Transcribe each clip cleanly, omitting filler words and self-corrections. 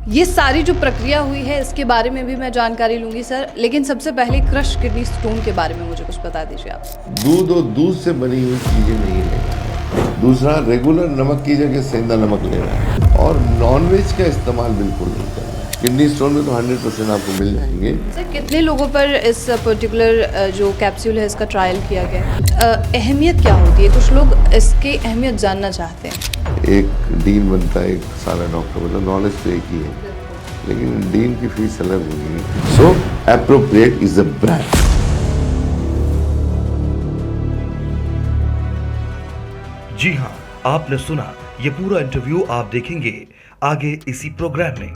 ये सारी जो प्रक्रिया हुई है इसके बारे में भी मैं जानकारी लूंगी सर, लेकिन सबसे पहले क्रश किडनी स्टोन के बारे में मुझे कुछ बता दीजिए आप। दूध और दूध से बनी हुई चीजें नहीं लेना। दूसरा, रेगुलर नमक की जगह सेंधा नमक लेना है और नॉनवेज का इस्तेमाल बिल्कुल नहीं करना है। किडनी स्टोन में तो 100% आपको मिल जाएंगे। सर कितने लोगों पर इस पर्टिकुलर जो कैप्सूल है इसका ट्रायल किया गया? अहमियत क्या होती है? कुछ लोग इसकी अहमियत जानना चाहते हैं। एक डीन बनता है, एक सारा डॉक्टर, मतलब नॉलेज तो एक ही है, लेकिन डीन की फीस अलग होगी। सो एप्रोप्रिएट इज अ ब्रांड। जी हाँ, आपने सुना, ये पूरा इंटरव्यू आप देखेंगे आगे इसी प्रोग्राम में।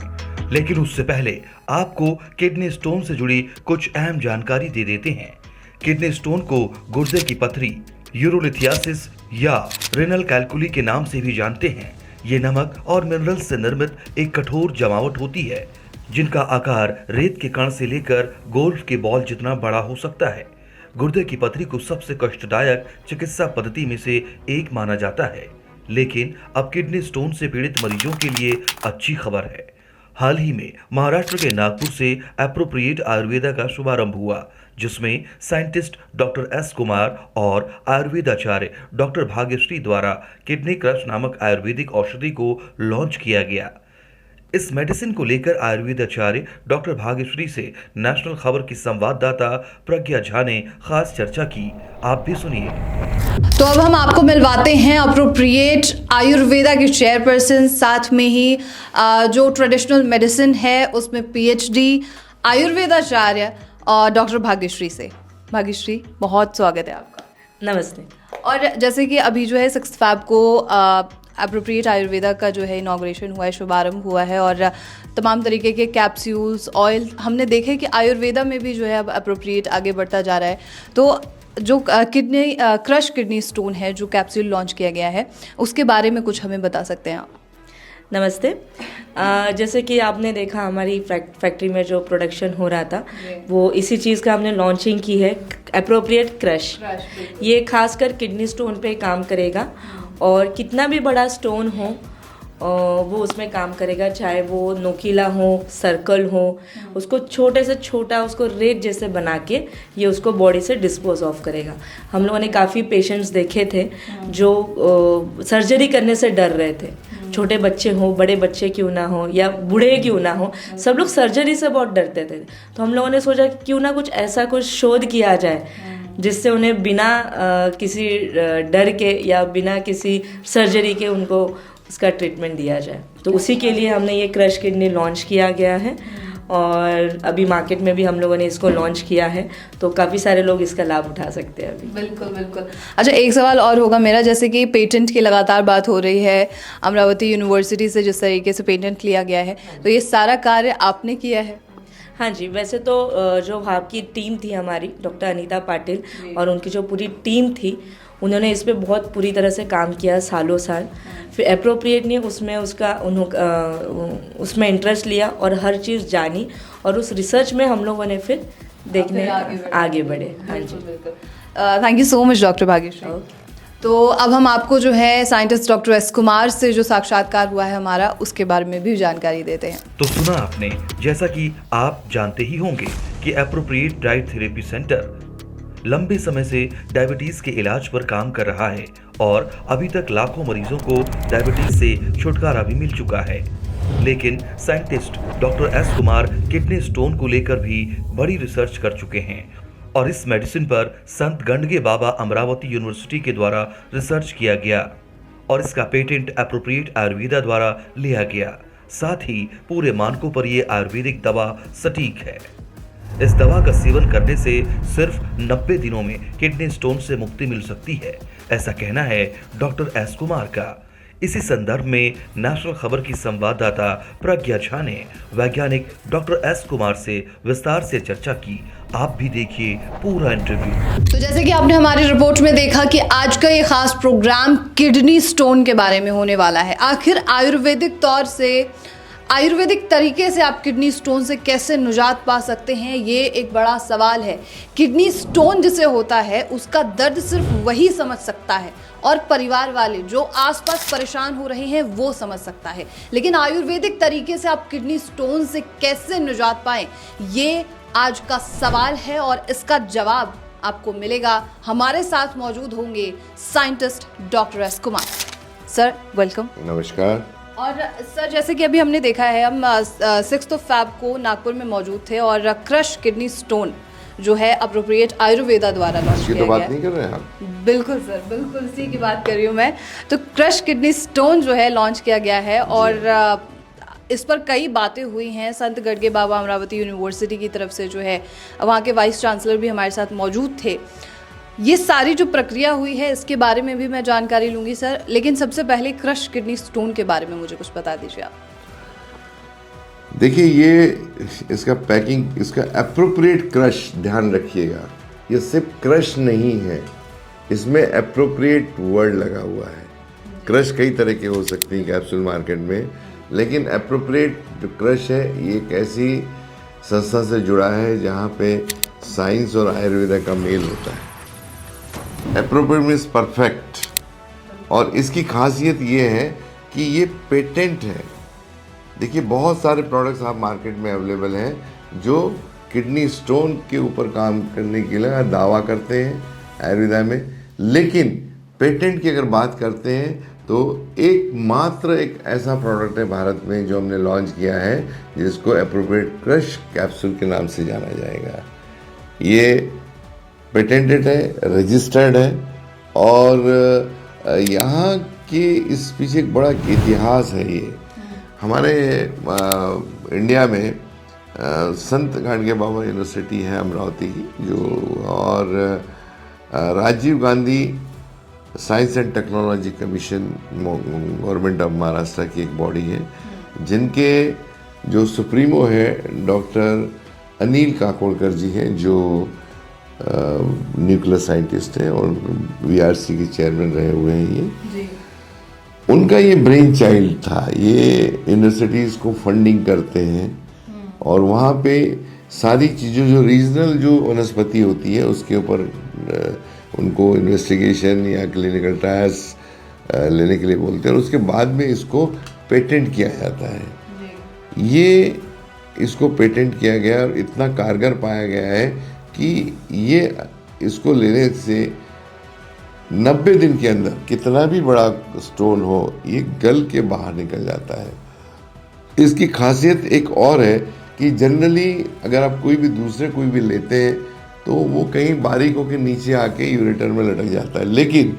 लेकिन उससे पहले आपको किडनी स्टोन से जुड़ी कुछ अहम जानकारी दे देते हैं। किडनी स्टोन को गुर्दे की पथरी, यूरोलिथियासिस या रेनल कैलकुली के नाम से भी जानते हैं। ये नमक और मिनरल से निर्मित एक कठोर जमावट होती है जिनका आकार रेत के कण से लेकर गोल्फ के बॉल जितना बड़ा हो सकता है। गुर्दे की पथरी को सबसे कष्टदायक चिकित्सा पद्धति में से एक माना जाता है, लेकिन अब किडनी स्टोन से पीड़ित मरीजों के लिए अच्छी खबर है। हाल ही में महाराष्ट्र के नागपुर से एप्रोप्रिएट आयुर्वेदा का शुभारंभ हुआ, जिसमें साइंटिस्ट डॉक्टर एस कुमार और आयुर्वेदाचार्य डॉक्टर भाग्यश्री द्वारा किडनी क्रश नामक आयुर्वेदिक औषधि को लॉन्च किया गया। इस मेडिसिन को लेकर आयुर्वेदाचार्य डॉक्टर भाग्यश्री से नेशनल खबर की संवाददाता प्रज्ञा झा ने खास चर्चा की। आप भी सुनिए। तो अब हम आपको मिलवाते हैं अप्रोप्रिएट आयुर्वेदा के चेयरपर्सन, साथ में ही जो ट्रेडिशनल मेडिसिन है उसमें पीएचडी आयुर्वेदाचार्य और डॉक्टर भाग्यश्री से। भाग्यश्री, बहुत स्वागत है आपका। नमस्ते। और जैसे कि अभी जो है 6 फैब को अप्रोप्रिएट आयुर्वेदा का जो है इनॉग्रेशन हुआ है, शुभारंभ हुआ है, और तमाम तरीके के कैप्सूल्स, ऑयल हमने देखे कि आयुर्वेदा में भी जो है अब अप्रोप्रिएट आगे बढ़ता जा रहा है। तो जो क्रश किडनी स्टोन है, जो कैप्सूल लॉन्च किया गया है, उसके बारे में कुछ हमें बता सकते हैं आप? नमस्ते। जैसे कि आपने देखा हमारी फैक्ट्री में जो प्रोडक्शन हो रहा था, वो इसी चीज़ का हमने लॉन्चिंग की है, एप्रोप्रिएट क्रश। ये खासकर किडनी स्टोन पे काम करेगा और कितना भी बड़ा स्टोन हो वो उसमें काम करेगा, चाहे वो नोकीला हो, सर्कल हो, उसको छोटे से छोटा उसको रेत जैसे बना के ये उसको बॉडी से डिस्पोज ऑफ करेगा। हम लोगों ने काफ़ी पेशेंट्स देखे थे जो सर्जरी करने से डर रहे थे। छोटे बच्चे हो, बड़े बच्चे क्यों ना हो या बूढ़े क्यों ना हो, सब लोग सर्जरी से बहुत डरते थे। तो हम लोगों ने सोचा क्यों ना कुछ ऐसा कुछ शोध किया जाए जिससे उन्हें बिना किसी डर के या बिना किसी सर्जरी के उनको उसका ट्रीटमेंट दिया जाए। तो उसी के लिए हमने ये क्रश किडनी लॉन्च किया गया है और अभी मार्केट में भी हम लोगों ने इसको लॉन्च किया है, तो काफ़ी सारे लोग इसका लाभ उठा सकते हैं अभी। बिल्कुल बिल्कुल। अच्छा, एक सवाल और होगा मेरा, जैसे कि पेटेंट की लगातार बात हो रही है, अमरावती यूनिवर्सिटी से जिस तरीके से पेटेंट लिया गया है, तो ये सारा कार्य आपने किया है? हाँ जी, वैसे तो जो आपकी टीम थी हमारी, डॉक्टर अनीता पाटिल और उनकी जो पूरी टीम थी, उन्होंने इस पे बहुत पूरी तरह से काम किया सालों साल। फिर एप्रोप्रिएट ने उसमें उसमें इंटरेस्ट लिया और हर चीज़ जानी, और उस रिसर्च में हम लोगों ने फिर देखने आगे बढ़े। हाँ जी, thank you so much doctor Bhagyashree. तो अब हम आपको जो है साइंटिस्ट डॉक्टर एस कुमार से जो साक्षात्कार हुआ है हमारा, उसके बारे में भी जानकारी देते हैं। तो सुना आपने, जैसा कि आप जानते ही होंगे कि एप्रोप्रिएट डाइट थेरेपी सेंटर लंबे समय से डायबिटीज के इलाज पर काम कर रहा है और अभी तक लाखों मरीजों को डायबिटीज से छुटकारा भी मिल चुका है। लेकिन scientist doctor S Kumar kidney stone को लेकर भी बड़ी रिसर्च कर चुके हैं और इस मेडिसिन पर संत गंडगे बाबा अमरावती यूनिवर्सिटी के द्वारा रिसर्च किया गया और इसका पेटेंट एप्रोप्रिएट आयुर्वेदा द्वारा लिया गया। साथ ही पूरे मानकों पर यह आयुर्वेदिक दवा सटीक है। इस दवा का सेवन करने से सिर्फ 90 दिनों में किडनी स्टोन से मुक्ति मिल सकती है, ऐसा कहना है डॉक्टर एस कुमार का। इसी संदर्भ में नेशनल खबर की संवाददाता प्रज्ञा झा ने वैज्ञानिक डॉक्टर एस कुमार से विस्तार से चर्चा की। आप भी देखिए पूरा इंटरव्यू। तो जैसे कि आपने हमारी रिपोर्ट में देखा कि आज का ये खास प्रोग्राम किडनी स्टोन के बारे में होने वाला है। आखिर आयुर्वेदिक तौर से, आयुर्वेदिक तरीके से आप किडनी स्टोन से कैसे निजात पा सकते हैं, ये एक बड़ा सवाल है। किडनी स्टोन जिसे होता है उसका दर्द सिर्फ वही समझ सकता है और परिवार वाले जो आसपास परेशान हो रहे हैं वो समझ सकता है, लेकिन आयुर्वेदिक तरीके से आप किडनी स्टोन से कैसे निजात पाएं, ये आज का सवाल है और इसका जवाब आपको मिलेगा। हमारे साथ मौजूद होंगे scientist doctor S Kumar. Sir welcome. नमस्कार। और सर जैसे कि अभी हमने देखा है, हम 6 फ़रवरी को नागपुर में मौजूद थे और क्रश किडनी स्टोन जो है अप्रोप्रिएट आयुर्वेदा द्वारा लॉन्च किया तो बात गया नहीं कर रहे हैं आप? बिल्कुल सर, बिल्कुल इसी की बात कर रही हूँ मैं। तो क्रश किडनी स्टोन जो है लॉन्च किया गया है और इस पर कई बातें हुई हैं। संत गड़गे बाबा अमरावती यूनिवर्सिटी की तरफ से जो है वहाँ के वाइस चांसलर भी हमारे साथ मौजूद थे। ये सारी जो प्रक्रिया हुई है इसके बारे में भी मैं जानकारी लूँगी सर, लेकिन सबसे पहले क्रश किडनी स्टोन के बारे में मुझे कुछ बता दीजिए आप। देखिए, ये इसका पैकिंग, इसका एप्रोप्रिएट क्रश, ध्यान रखिएगा, ये सिर्फ क्रश नहीं है, इसमें एप्रोप्रिएट वर्ड लगा हुआ है। क्रश कई तरह के हो सकती हैं कैप्सूल मार्केट में, लेकिन एप्रोप्रिएट जो क्रश है ये एक ऐसी संस्था से जुड़ा है जहाँ पे साइंस और आयुर्वेदा का मेल होता है। एप्रोप्रिएट मीन्स परफेक्ट, और इसकी खासियत ये है कि ये पेटेंट है। देखिए, बहुत सारे प्रोडक्ट्स आप मार्केट में अवेलेबल हैं जो किडनी स्टोन के ऊपर काम करने के लिए दावा करते हैं आयुर्वेदा में, लेकिन पेटेंट की अगर बात करते हैं तो एकमात्र एक ऐसा प्रोडक्ट है भारत में जो हमने लॉन्च किया है जिसको एप्रोप्रिएट क्रश कैप्सूल के नाम से जाना जाएगा। ये पेटेंटेड है, रजिस्टर्ड है, और यहाँ के इस पीछे एक बड़ा इतिहास है। ये हमारे इंडिया में संत गड़गे बाबा यूनिवर्सिटी है अमरावती की, जो और Rajiv Gandhi science and technology commission, government of Maharashtra की एक बॉडी है, जिनके जो सुप्रीमो है डॉक्टर अनिल काकोडकर जी हैं, जो न्यूक्लियर साइंटिस्ट हैं और वीआरसी के चेयरमैन रहे हुए हैं। ये जी। उनका ये ब्रेन चाइल्ड था। ये यूनिवर्सिटीज़ को फंडिंग करते हैं और वहाँ पे सारी चीज़ों जो रीजनल जो वनस्पति होती है उसके ऊपर उनको इन्वेस्टिगेशन या क्लिनिकल ट्रायल्स लेने के लिए बोलते हैं, और उसके बाद में इसको पेटेंट किया जाता है। ये इसको पेटेंट किया गया और इतना कारगर पाया गया है कि ये इसको लेने से 90 दिन के अंदर कितना भी बड़ा स्टोन हो ये गल के बाहर निकल जाता है। इसकी खासियत एक और है कि जनरली अगर आप कोई भी लेते हैं तो वो कहीं बारीक होकर नीचे आके यूरेटर में लटक जाता है, लेकिन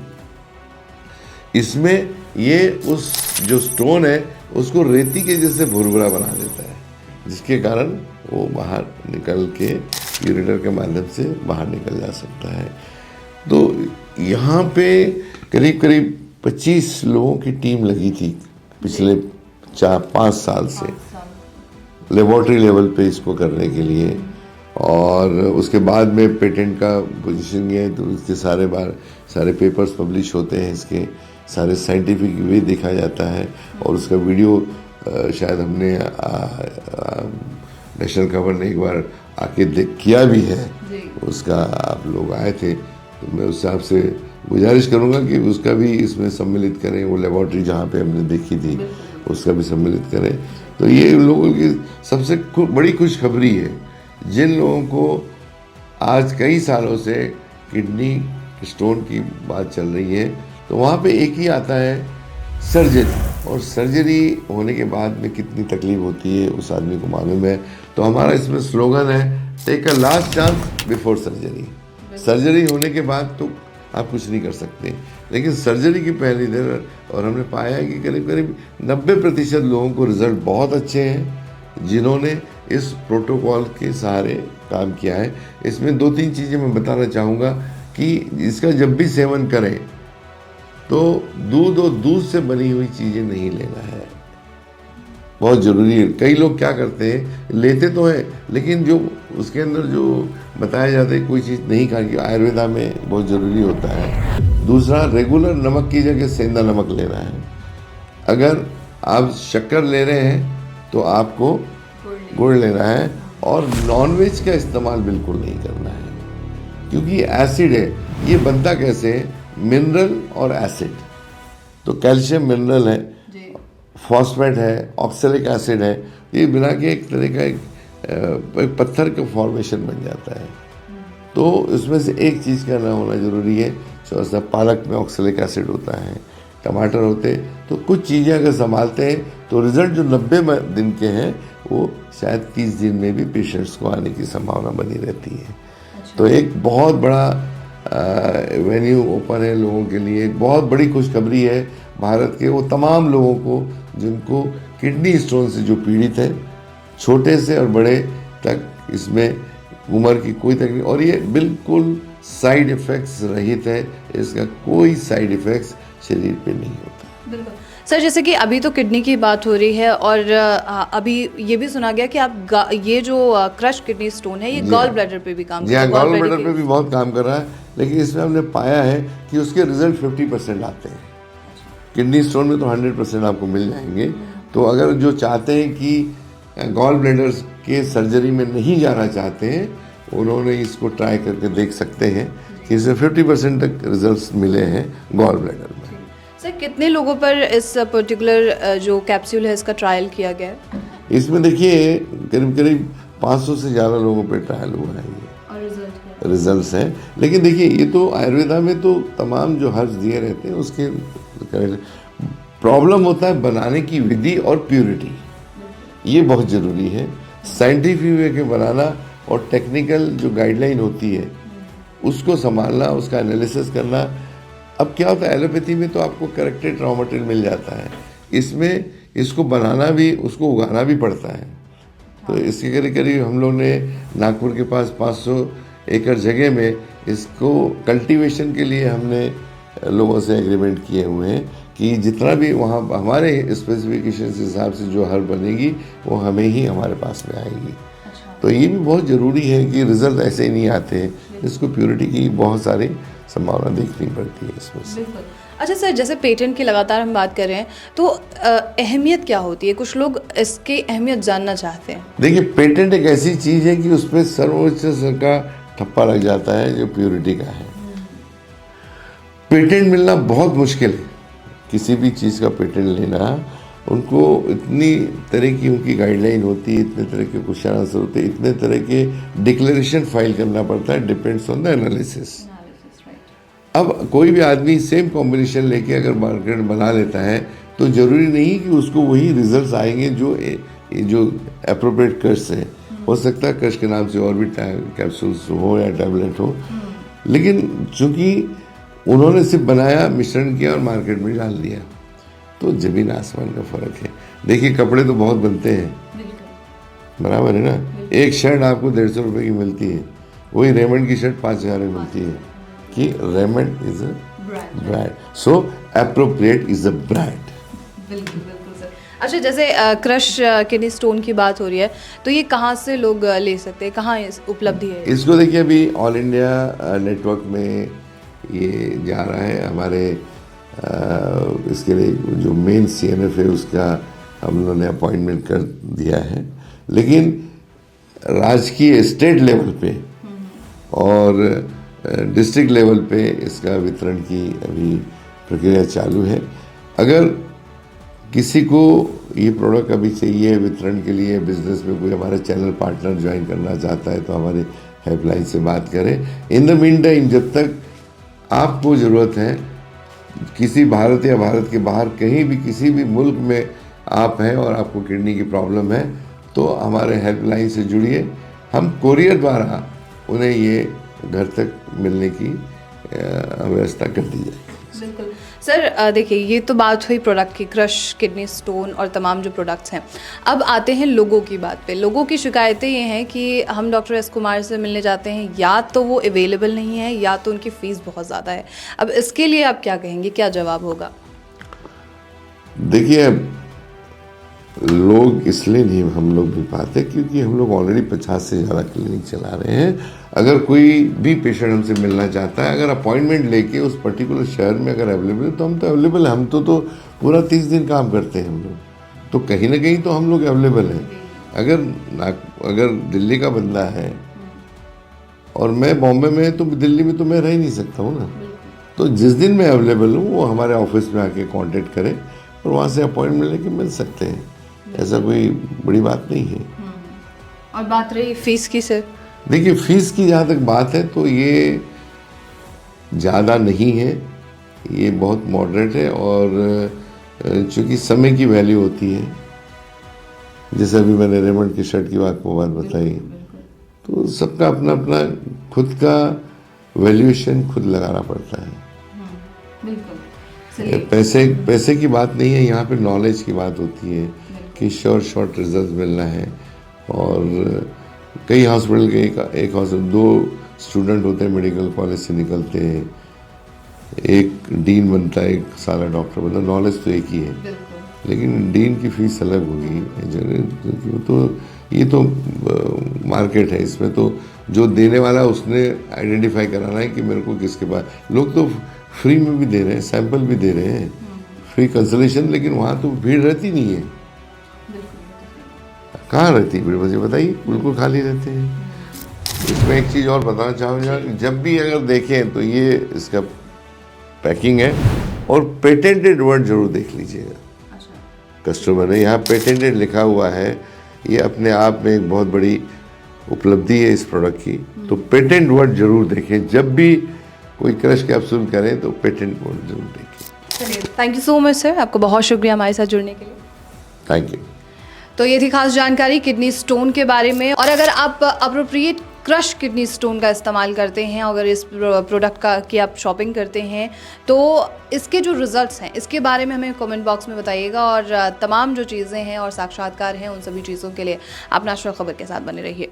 इसमें ये उस जो स्टोन है उसको रेती के जैसे भुरभुरा बना देता है, जिसके कारण वो बाहर निकल के यूरेटर के माध्यम से बाहर निकल जा सकता है। तो यहाँ पे करीब 25 लोगों की टीम लगी थी पिछले 4-5 साल से लेबोरेटरी लेवल पे इसको करने के लिए, और उसके बाद में पेटेंट का पोजीशन है तो उसके सारे पेपर्स पब्लिश होते हैं, इसके सारे साइंटिफिक वे देखा जाता है, और उसका वीडियो शायद हमने नेशनल खबर ने एक बार आके किया भी है, उसका आप लोग आए थे, तो मैं उससे आपसे गुजारिश करूंगा कि उसका भी इसमें सम्मिलित करें, वो लेबोरेटरी जहाँ पे हमने देखी थी उसका भी सम्मिलित करें। तो ये लोगों की सबसे बड़ी खुशखबरी है, जिन लोगों को आज कई सालों से किडनी स्टोन की बात चल रही है, तो वहाँ पे एक ही आता है सर्जरी, और सर्जरी होने के बाद में कितनी तकलीफ होती है उस आदमी को मालूम है। तो हमारा इसमें स्लोगन है, take a last chance before surgery. Surgery होने के बाद तो आप कुछ नहीं कर सकते, लेकिन सर्जरी की पहली दिन, और हमने पाया है कि करीब 90% लोगों को रिजल्ट बहुत अच्छे हैं जिन्होंने इस प्रोटोकॉल के सहारे काम किया है। इसमें 2-3 चीज़ें मैं बताना चाहूँगा कि इसका जब भी सेवन करें तो दूध और दूध से बनी हुई चीज़ें नहीं लेना है, बहुत ज़रूरी है। कई लोग क्या करते हैं, लेते तो हैं लेकिन जो उसके अंदर जो बताया जाता है कोई चीज़ नहीं खानी, आयुर्वेदा में बहुत ज़रूरी होता है। दूसरा, रेगुलर नमक की जगह सेंधा नमक लेना है। अगर आप शक्कर ले रहे हैं तो आपको गुड़ लेना है, और नॉनवेज का इस्तेमाल बिल्कुल नहीं करना है, क्योंकि एसिड है। ये बनता कैसे है, मिनरल और एसिड। तो कैल्शियम मिनरल है, फॉस्फेट है, ऑक्सैलिक एसिड है, ये मिला के एक तरह का एक पत्थर का फॉर्मेशन बन जाता है। तो इसमें से एक चीज़ का ना होना ज़रूरी है। जैसा पालक में ऑक्सैलिक एसिड होता है, टमाटर होते, तो कुछ चीज़ें अगर संभालते हैं तो रिजल्ट जो 90 दिन के हैं वो शायद 30 दिन में भी पेशेंट्स को आने की संभावना बनी रहती है। तो एक बहुत बड़ा वेन्यू ओपन है लोगों के लिए, एक बहुत बड़ी खुशखबरी है भारत के वो तमाम लोगों को जिनको किडनी स्टोन से जो पीड़ित है, छोटे से और बड़े तक, इसमें उम्र की कोई तकलीफ, और ये बिल्कुल साइड इफ़ेक्ट्स रहित है, इसका कोई साइड इफ़ेक्ट्स शरीर पे नहीं होता। बिल्कुल सर, जैसे कि अभी तो किडनी की बात हो रही है और अभी ये भी सुना गया कि आप ये जो क्रश किडनी स्टोन है ये गॉल ब्लैडर पे भी काम कर रहा है। गॉल ब्लैडर पे भी बहुत काम कर रहा है, लेकिन इसमें हमने पाया है कि उसके रिजल्ट 50% आते हैं। किडनी स्टोन में तो 100% आपको मिल जाएंगे। तो अगर जो चाहते हैं कि गॉल ब्लैडर के सर्जरी में नहीं जाना चाहते हैं, उन्होंने इसको ट्राई करके देख सकते हैं कि इसमें 50% तक रिजल्ट्स मिले हैं गॉल ब्लैडर में। सर कितने लोगों पर इस पर्टिकुलर जो कैप्सूल है इसका ट्रायल किया गया है? इसमें देखिए करीब करीब 500 से ज़्यादा लोगों पे ट्रायल हुआ है ये, और रिजल्ट्स हैं। लेकिन देखिए ये तो आयुर्वेदा में तो तमाम जो हर्ष दिए रहते हैं, उसके प्रॉब्लम होता है बनाने की विधि और प्योरिटी, ये बहुत ज़रूरी है। साइंटिफिक वे के बनाना और टेक्निकल जो गाइडलाइन होती है उसको संभालना, उसका एनालिसिस करना। अब क्या होता है एलोपैथी में तो आपको करेक्टेड रॉ मटेरियल मिल जाता है, इसमें इसको बनाना भी, उसको उगाना भी पड़ता है। तो इसके करीब करीब हम लोग ने नागपुर के पास 500 एकड़ जगह में इसको कल्टीवेशन के लिए हमने लोगों से एग्रीमेंट किए हुए हैं कि जितना भी वहाँ हमारे स्पेसिफिकेशन के हिसाब से जो हर बनेगी वो हमें ही हमारे पास में आएगी। तो ये भी बहुत ज़रूरी है कि रिजल्ट ऐसे ही नहीं आते हैं, इसको प्योरिटी की बहुत सारी संभावना देखनी पड़ती है इसमें से। अच्छा सर, जैसे पेटेंट की लगातार हम बात कर रहे हैं तो अहमियत क्या होती है? कुछ लोग इसकी अहमियत जानना चाहते हैं। देखिए पेटेंट एक ऐसी चीज़ है कि उस पर सर्वोच्च का ठप्पा लग जाता है जो प्योरिटी का है। पेटेंट मिलना बहुत मुश्किल है, किसी भी चीज़ का पेटेंट लेना, उनको इतनी तरह की उनकी गाइडलाइन होती है, इतने तरह के क्वेश्चन आंसर होते हैं, इतने तरह के डिक्लेरेशन फाइल करना पड़ता है, डिपेंड्स ऑन द एनालिसिस। अब कोई भी आदमी सेम कॉम्बिनेशन लेके अगर मार्केट बना लेता है तो ज़रूरी नहीं कि उसको वही रिजल्ट्स आएंगे जो एप्रोप्रिएट क्रश है। हो सकता है क्रश के नाम से और भी कैप्सूल्स हो या टैबलेट हो, लेकिन चूंकि उन्होंने सिर्फ बनाया, मिश्रण किया और मार्केट में डाल दिया, तो ज़मीन आसमान का फ़र्क है। देखिए कपड़े तो बहुत बनते हैं, बराबर है ना। एक शर्ट आपको 150 रुपये की मिलती है, वही रेमंड की शर्ट 5000 में मिलती है कि Raymond is a brand, so appropriate is a brand. बिल्कुल सर। अच्छा, जैसे क्रश किडनी स्टोन की बात हो रही है तो ये कहाँ से लोग ले सकते हैं, कहाँ उपलब्धि है? इसको देखिए अभी ऑल इंडिया नेटवर्क में ये जा रहा है। हमारे इसके लिए जो मेन CNF है उसका हम लोगों ने अपॉइंटमेंट कर दिया है, लेकिन राजकीय स्टेट लेवल पे और डिस्ट्रिक्ट लेवल पे इसका वितरण की अभी प्रक्रिया चालू है। अगर किसी को ये प्रोडक्ट अभी चाहिए वितरण के लिए, बिजनेस में कोई हमारा चैनल पार्टनर ज्वाइन करना चाहता है तो हमारे हेल्पलाइन से बात करें। इन द मीन टाइम जब तक आपको ज़रूरत है, किसी भारत या भारत के बाहर कहीं भी किसी भी मुल्क में आप हैं और आपको किडनी की प्रॉब्लम है, तो हमारे हेल्पलाइन से जुड़िए। हम कोरियर द्वारा उन्हें ये घर तक मिलने की व्यवस्था कर दी जाएगी। बिल्कुल सर, देखिए ये तो बात हुई प्रोडक्ट की, क्रश किडनी स्टोन और तमाम जो प्रोडक्ट्स हैं। अब आते हैं लोगों की बात पे। लोगों की शिकायतें ये हैं कि हम डॉक्टर एस कुमार से मिलने जाते हैं, या तो वो अवेलेबल नहीं है या तो उनकी फ़ीस बहुत ज़्यादा है। अब इसके लिए आप क्या कहेंगे, क्या जवाब होगा? देखिए लोग इसलिए नहीं हम लोग मिल पाते क्योंकि हम लोग ऑलरेडी 50 से ज़्यादा क्लिनिक चला रहे हैं। अगर कोई भी पेशेंट हमसे मिलना चाहता है, अगर अपॉइंटमेंट लेके उस पर्टिकुलर शहर में अगर अवेलेबल है तो हम तो अवेलेबल है। हम तो पूरा 30 दिन काम करते हैं हम लोग, तो कहीं ना कहीं तो हम लोग अवेलेबल हैं। अगर दिल्ली का बंदा है और मैं बॉम्बे में, तो दिल्ली में तो मैं रह ही नहीं सकता हूँ ना, तो जिस दिन मैं अवेलेबल हूँ वो हमारे ऑफिस में आके कांटेक्ट करें और वहाँ से अपॉइंटमेंट लेके मिल सकते हैं। ऐसा कोई बड़ी बात नहीं है। और बात रही फीस की सर, देखिए फीस की जहाँ तक बात है तो ये ज़्यादा नहीं है, ये बहुत मॉडरेट है। और चूँकि समय की वैल्यू होती है, जैसे अभी मैंने रेमंड की शर्ट की बात बताई, तो सबका अपना अपना खुद का वैल्यूएशन खुद लगाना पड़ता है। पैसे की बात नहीं है, यहाँ पे नॉलेज की बात होती है कि शॉर्ट रिजल्ट मिलना है। और कई हॉस्पिटल के एक हॉस्पिटल 2 स्टूडेंट होते हैं, मेडिकल कॉलेज से निकलते हैं, एक डीन बनता है, एक सारा डॉक्टर बनता है। नॉलेज तो एक ही है, लेकिन डीन की फीस अलग होगी। तो ये तो मार्केट है, इसमें तो जो देने वाला उसने आइडेंटिफाई कराना है कि मेरे को किसके पास। लोग तो फ्री में भी दे रहे हैं, सैंपल भी दे रहे हैं, फ्री कंसल्टेशन, लेकिन वहाँ तो भीड़ रहती नहीं है। कहाँ रहती है भीड़, मुझे बताइए, बिल्कुल खाली रहते हैं। इसमें एक चीज़ और बताना चाहूँगा, जब भी अगर देखें तो ये इसका पैकिंग है, और पेटेंटेड वर्ड जरूर देख लीजिएगा। कस्टमर ने यहाँ पेटेंटेड लिखा हुआ है, ये अपने आप में एक बहुत बड़ी उपलब्धि है इस प्रोडक्ट की। तो पेटेंट वर्ड जरूर देखें, जब भी कोई क्रश कैप्सूल करें तो पेटेंट वर्ड जरूर देखें। चलिए, thank you so much sir, आपका बहुत शुक्रिया हमारे साथ जुड़ने के लिए। Thank you. तो ये थी खास जानकारी किडनी स्टोन के बारे में। और अगर आप अप्रोप्रिएट क्रश किडनी स्टोन का इस्तेमाल करते हैं, अगर इस प्रोडक्ट का की आप शॉपिंग करते हैं, तो इसके जो रिजल्ट्स हैं इसके बारे में हमें कमेंट बॉक्स में बताइएगा। और तमाम जो चीज़ें हैं और साक्षात्कार हैं, उन सभी चीज़ों के लिए आप नेशनल खबर के साथ बने रहिए।